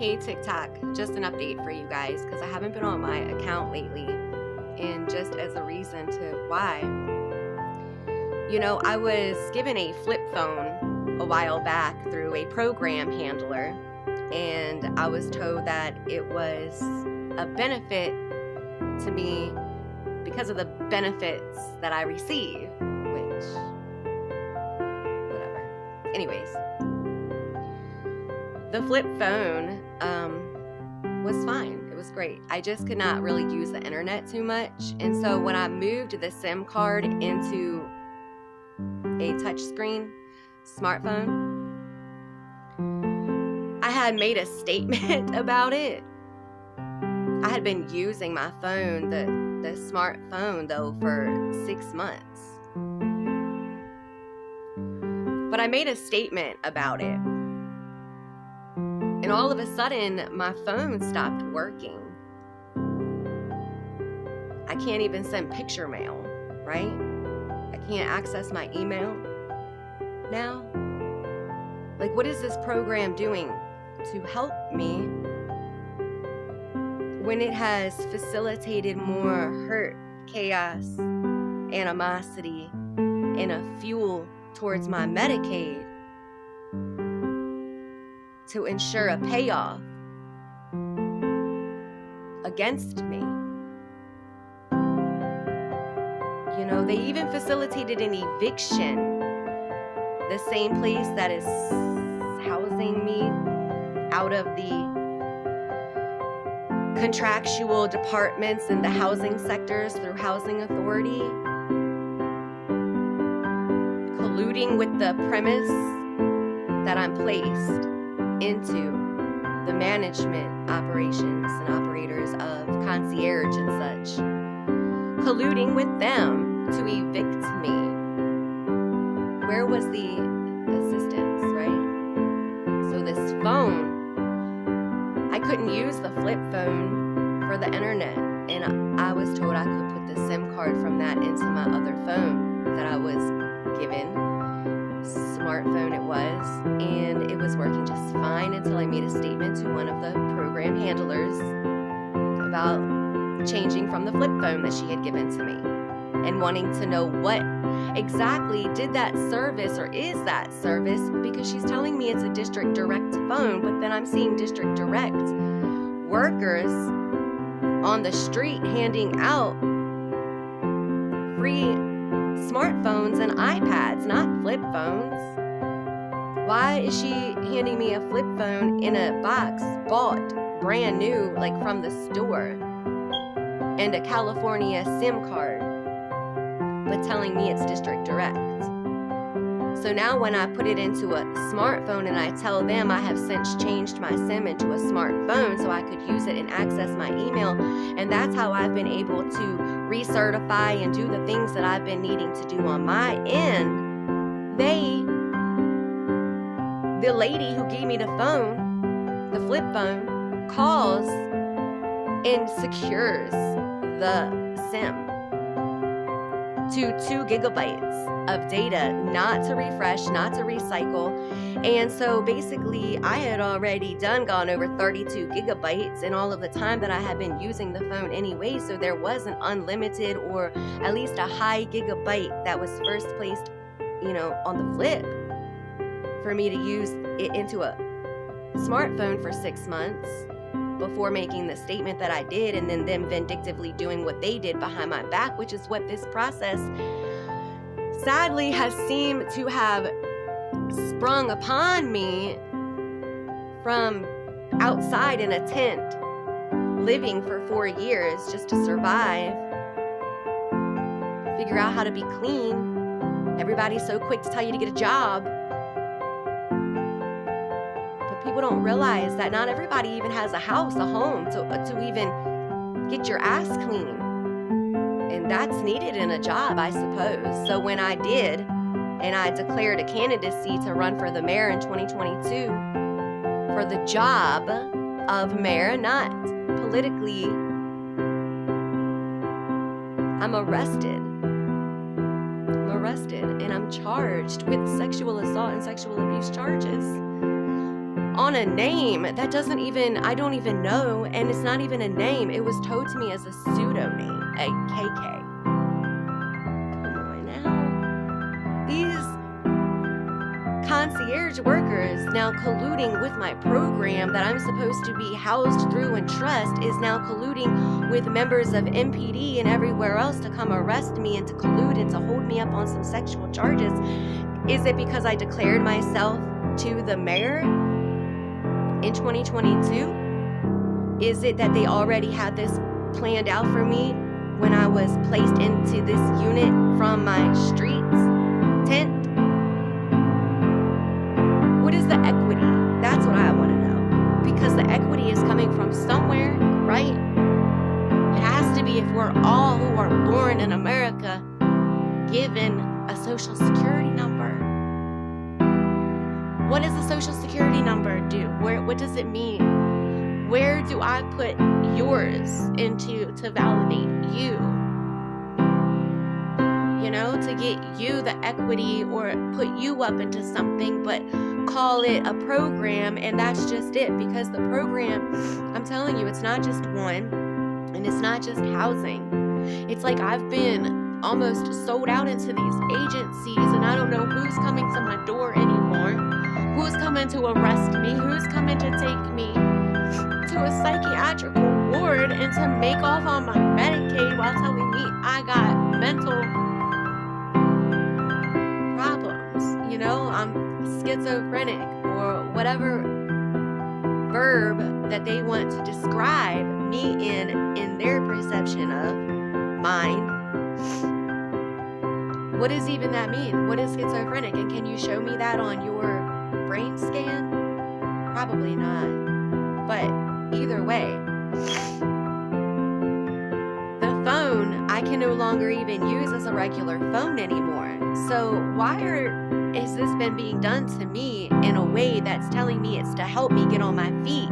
Hey TikTok, just an update for you guys because I haven't been on my account lately, and just as a reason to why. I was given a flip phone a while back through a program handler, and I was told that it was a benefit to me because of the benefits that I receive, which, whatever. Anyways. The flip phone was fine. It was great. I just could not really use the internet too much. And so when I moved the SIM card into a touchscreen smartphone, I had made a statement about it. I had been using my phone, the smartphone, though, for 6 months. But I made a statement about it. And all of a sudden, my phone stopped working. I can't even send picture mail, right? I can't access my email now. Like, what is this program doing to help me when it has facilitated more hurt, chaos, animosity, and a fuel towards my Medicaid to ensure a payoff against me? They even facilitated an eviction. The same place that is housing me out of the contractual departments in the housing sectors through Housing Authority, colluding with the premise that I'm placed into the management operations and operators of concierge and such, colluding with them to evict me. Where was the assistance, right? So this phone, I couldn't use the flip phone for the internet, and I was told I could put the SIM card from that into my other phone that I was given. Smartphone it was, and it was working just fine until I made a statement to one of the program handlers about changing from the flip phone that she had given to me and wanting to know what exactly did that service or is that service, because she's telling me it's a district direct phone, but then I'm seeing district direct workers on the street handing out free smartphones and iPads, not flip phones. Why is she handing me a flip phone in a box bought brand new, like from the store, and a California SIM card, but telling me it's district direct? So now when I put it into a smartphone and I tell them I have since changed my SIM into a smartphone so I could use it and access my email, and that's how I've been able to recertify and do the things that I've been needing to do on my end, the lady who gave me the phone, the flip phone, calls and secures the SIM to 2 gigabytes of data, not to refresh, not to recycle. And so basically I had already gone over 32 gigabytes in all of the time that I had been using the phone anyway. So there was an unlimited, or at least a high gigabyte that was first placed, on the flip for me to use it into a smartphone for 6 months before making the statement that I did, and then them vindictively doing what they did behind my back, which is what this process sadly has seemed to have sprung upon me from outside in a tent, living for 4 years just to survive, figure out how to be clean. Everybody's so quick to tell you to get a job. People don't realize that not everybody even has a house, a home to even get your ass clean. And that's needed in a job, I suppose. So when I did, and I declared a candidacy to run for the mayor in 2022 for the job of mayor, not politically, I'm arrested and I'm charged with sexual assault and sexual abuse charges on a name that I don't even know, and it's not even a name. It was told to me as a pseudonym, a KK. Come on now. These concierge workers now colluding with my program that I'm supposed to be housed through and trust is now colluding with members of MPD and everywhere else to come arrest me and to collude and to hold me up on some sexual charges. Is it because I declared myself to the mayor in 2022? Is it that they already had this planned out for me when I was placed into this unit from my streets tent? What is the equity? That's what I want to know. Because the equity is coming from somewhere, right? It has to be if we're all who are born in America given a social security number. What does a social security number do? What does it mean? Where do I put yours into to validate you? You know, to get you the equity or put you up into something, but call it a program, and that's just it. Because the program, I'm telling you, it's not just one, and it's not just housing. It's like I've been almost sold out into these agencies, and I don't know who's coming to my door anymore, who's coming to arrest me, who's coming to take me to a psychiatric ward and to make off on my Medicaid while telling me I got mental problems. You know, I'm schizophrenic or whatever verb that they want to describe me in their perception of mine. What does even that mean? What is schizophrenic? And can you show me that on your brain scan? Probably not. But either way, the phone I can no longer even use as a regular phone anymore. So why has this been being done to me in a way that's telling me it's to help me get on my feet?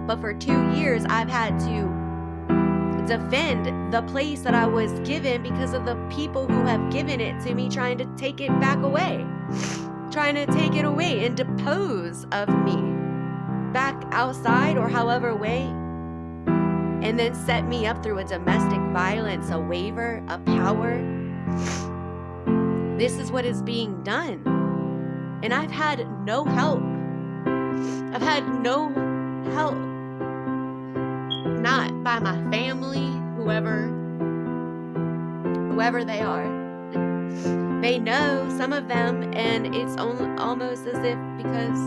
But for 2 years, I've had to defend the place that I was given because of the people who have given it to me, trying to take it back away, trying to take it away and depose of me back outside or however way, and then set me up through a domestic violence, a waiver, a power. This is what is being done. And I've had no help. I've had no help. Not by my family, whoever they are. They know, some of them, and it's almost as if because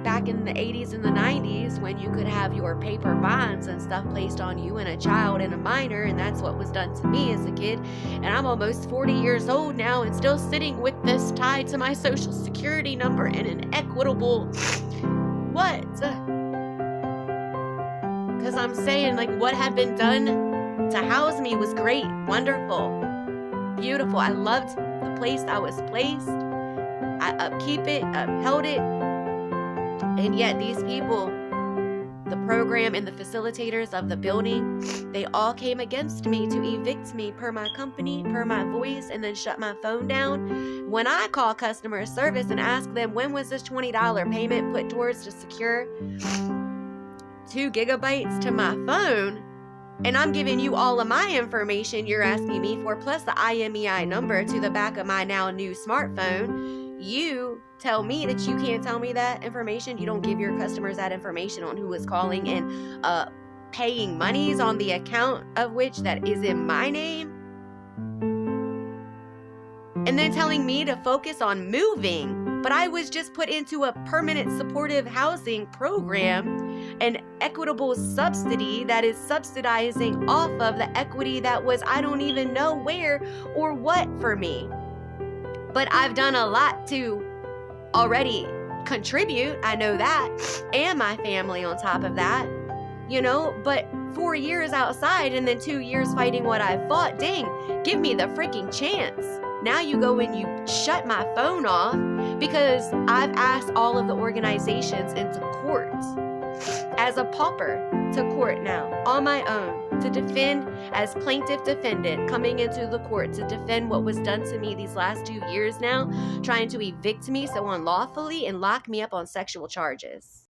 back in the 80s and the 90s, when you could have your paper bonds and stuff placed on you and a child and a minor, and that's what was done to me as a kid, and I'm almost 40 years old now and still sitting with this tied to my social security number in an equitable what? Because I'm saying, like, what had been done to house me was great, wonderful, beautiful. I loved the place I was placed. I upkeep it, upheld it. And yet these people, the program and the facilitators of the building, they all came against me to evict me per my company, per my voice, and then shut my phone down. When I call customer service and ask them, when was this $20 payment put towards to secure 2 gigabytes to my phone, and I'm giving you all of my information you're asking me for, plus the IMEI number to the back of my now new smartphone, you tell me that you can't tell me that information. You don't give your customers that information on who is calling and paying monies on the account of which that is in my name. And then telling me to focus on moving. But I was just put into a permanent supportive housing program, an equitable subsidy that is subsidizing off of the equity that was I don't even know where or what for me. But I've done a lot to already contribute, I know that, and my family on top of that, you know, but 4 years outside and then 2 years fighting what I fought, dang, give me the freaking chance. Now you go and you shut my phone off because I've asked all of the organizations into court as a pauper to court now on my own. to defend, as plaintiff defendant, coming into the court to defend what was done to me these last 2 years now, trying to evict me so unlawfully and lock me up on sexual charges.